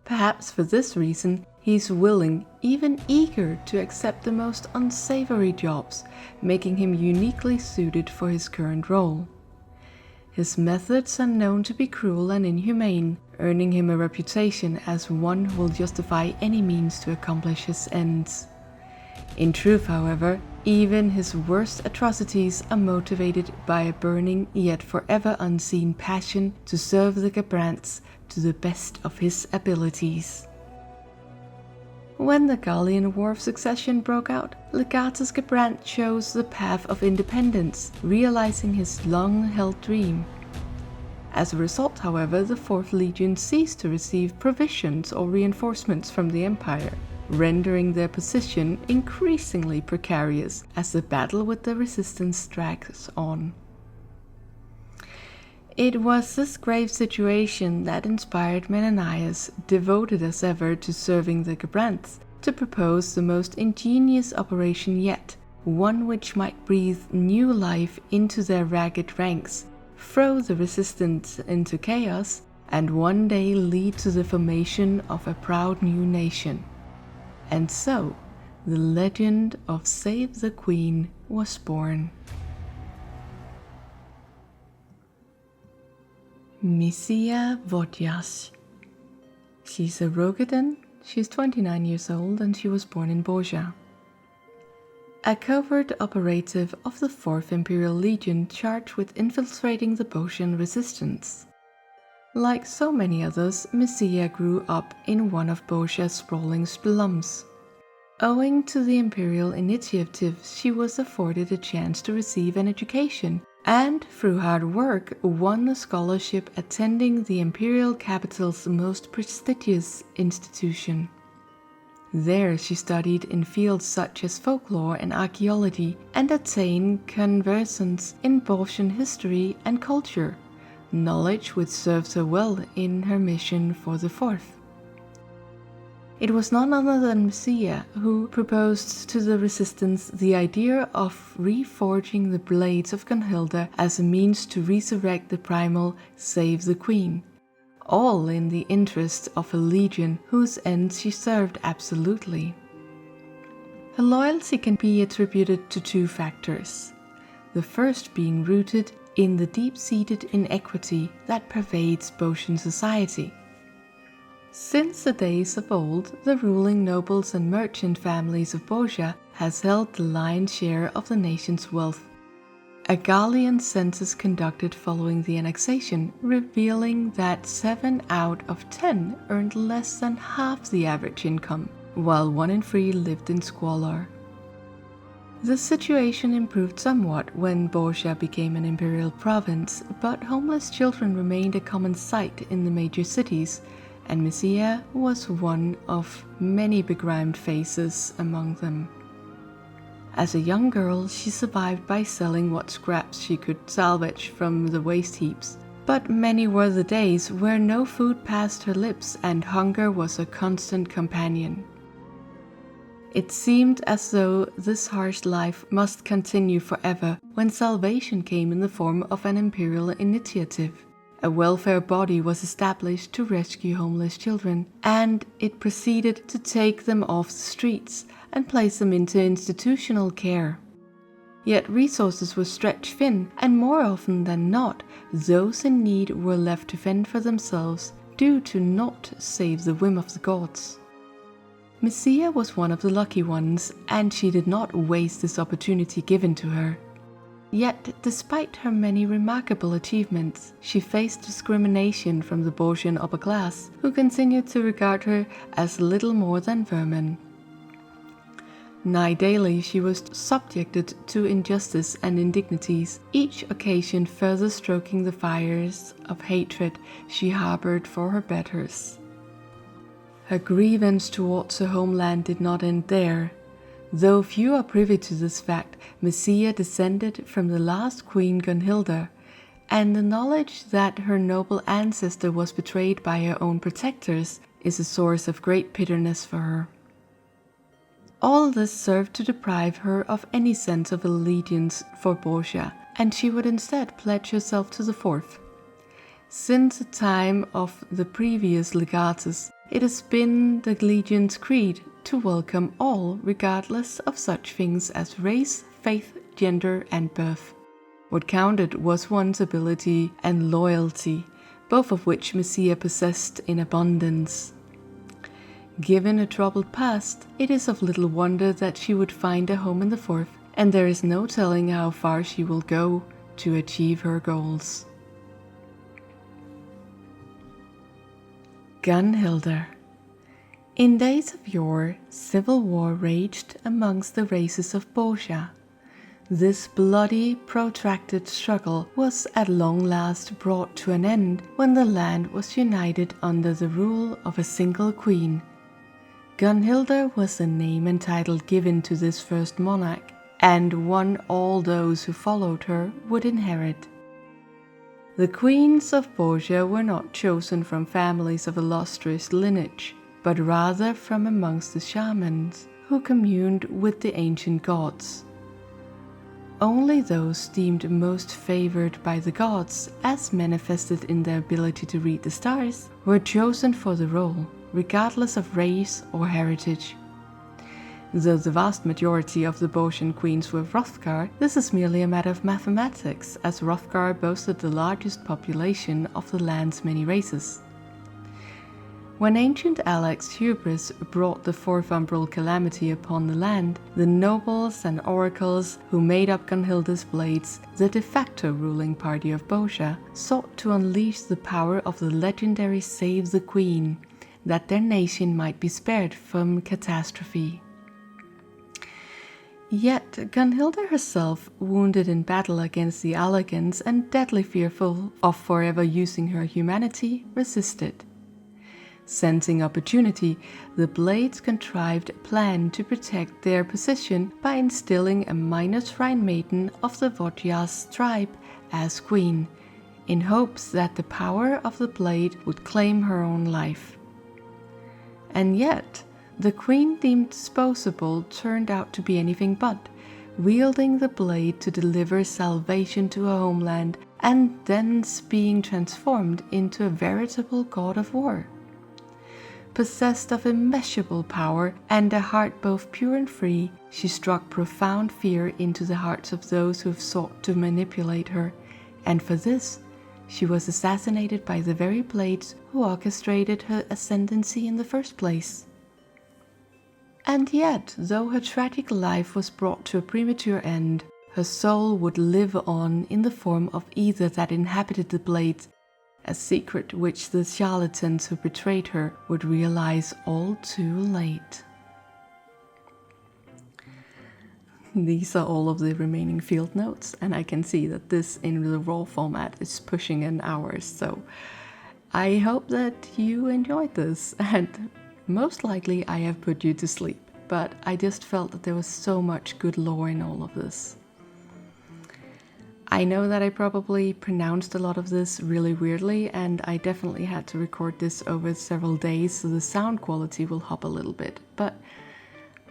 Perhaps for this reason, he is willing, even eager, to accept the most unsavory jobs, making him uniquely suited for his current role. His methods are known to be cruel and inhumane, earning him a reputation as one who will justify any means to accomplish his ends. In truth, however, even his worst atrocities are motivated by a burning yet forever unseen passion to serve the Gabranths to the best of his abilities. When the Gallian War of Succession broke out, Legatus Gabranth chose the path of independence, realizing his long-held dream. As a result, however, the 4th Legion ceased to receive provisions or reinforcements from the Empire, rendering their position increasingly precarious as the battle with the resistance drags on. It was this grave situation that inspired Menenaius, devoted as ever to serving the Gabranths, to propose the most ingenious operation yet, one which might breathe new life into their ragged ranks, throw the resistance into chaos, and one day lead to the formation of a proud new nation. And so, the legend of Save the Queen was born. Misjia Vodjas. She's a Rogadan, she's 29 years old and she was born in Bozja. A covert operative of the 4th Imperial Legion charged with infiltrating the Bozjan resistance. Like so many others, Misjia grew up in one of Bozja's sprawling slums. Owing to the Imperial initiative, she was afforded a chance to receive an education and, through hard work, won a scholarship attending the Imperial capital's most prestigious institution. There she studied in fields such as folklore and archaeology and attained conversance in Bozjan history and culture, knowledge which served her well in her mission for the 4th. It was none other than Misjia who proposed to the resistance the idea of reforging the blades of Gunnhildr as a means to resurrect the primal Save the Queen, all in the interest of a legion whose ends she served absolutely. Her loyalty can be attributed to two factors. The first being rooted in the deep-seated inequity that pervades Bozjan society. Since the days of old, the ruling nobles and merchant families of Bozja has held the lion's share of the nation's wealth. A Gallian census conducted following the annexation revealing that 7 out of 10 earned less than half the average income, while 1 in 3 lived in squalor. The situation improved somewhat when Bozja became an imperial province, but homeless children remained a common sight in the major cities, and Misjia was one of many begrimed faces among them. As a young girl, she survived by selling what scraps she could salvage from the waste heaps, but many were the days where no food passed her lips and hunger was a constant companion. It seemed as though this harsh life must continue forever when salvation came in the form of an imperial initiative. A welfare body was established to rescue homeless children, and it proceeded to take them off the streets and place them into institutional care. Yet resources were stretched thin, and more often than not, those in need were left to fend for themselves due to not save the whim of the gods. Misjia was one of the lucky ones, and she did not waste this opportunity given to her. Yet, despite her many remarkable achievements, she faced discrimination from the Bozjan upper class, who continued to regard her as little more than vermin. Nigh daily she was subjected to injustice and indignities, each occasion further stoking the fires of hatred she harbored for her betters. Her grievance towards her homeland did not end there. Though few are privy to this fact, Misjia descended from the last queen Gunnhildr, and the knowledge that her noble ancestor was betrayed by her own protectors is a source of great bitterness for her. All this served to deprive her of any sense of allegiance for Bozja, and she would instead pledge herself to the fourth. Since the time of the previous legatus, it has been the Legion's creed to welcome all regardless of such things as race, faith, gender, and birth. What counted was one's ability and loyalty, both of which Misjia possessed in abundance. Given a troubled past, it is of little wonder that she would find a home in the fourth, and there is no telling how far she will go to achieve her goals. Gunnhildr. In days of yore, civil war raged amongst the races of Bozja. This bloody, protracted struggle was at long last brought to an end when the land was united under the rule of a single queen. Gunnhildr was the name and title given to this first monarch, and one all those who followed her would inherit. The queens of Bozja were not chosen from families of illustrious lineage, but rather from amongst the shamans who communed with the ancient gods. Only those deemed most favored by the gods, as manifested in their ability to read the stars, were chosen for the role, regardless of race or heritage. Though the vast majority of the Bozjan queens were Hrothgar, this is merely a matter of mathematics, as Hrothgar boasted the largest population of the land's many races. When ancient Alex's hubris brought the fourth umbral calamity upon the land, the nobles and oracles who made up Gunnhildr's blades, the de facto ruling party of Bozja, sought to unleash the power of the legendary Save the Queen, that their nation might be spared from catastrophe. Yet Gunnhildr herself, wounded in battle against the Allegans and deadly fearful of forever using her humanity, resisted. Sensing opportunity, the Blades contrived a plan to protect their position by instilling a minor shrine maiden of the Vodjas tribe as queen, in hopes that the power of the blade would claim her own life. And yet, the queen deemed disposable turned out to be anything but, wielding the blade to deliver salvation to her homeland and thence being transformed into a veritable god of war. Possessed of immeasurable power and a heart both pure and free, she struck profound fear into the hearts of those who have sought to manipulate her, and for this, she was assassinated by the very blades who orchestrated her ascendancy in the first place. And yet, though her tragic life was brought to a premature end, her soul would live on in the form of either that inhabited the blades, a secret which the charlatans who betrayed her would realize all too late. These are all of the remaining field notes, and I can see that this in the raw format is pushing an hour, so I hope that you enjoyed this, and most likely I have put you to sleep, but I just felt that there was so much good lore in all of this. I know that I probably pronounced a lot of this really weirdly, and I definitely had to record this over several days, so the sound quality will hop a little bit, but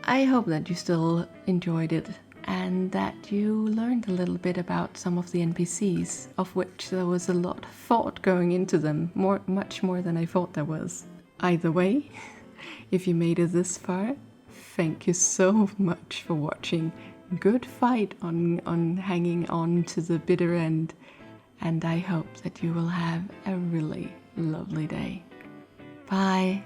I hope that you still enjoyed it and that you learned a little bit about some of the NPCs, of which there was a lot of thought going into them, much more than I thought there was. Either way, if you made it this far, thank you so much for watching. Good fight on hanging on to the bitter end, and I hope that you will have a really lovely day. Bye.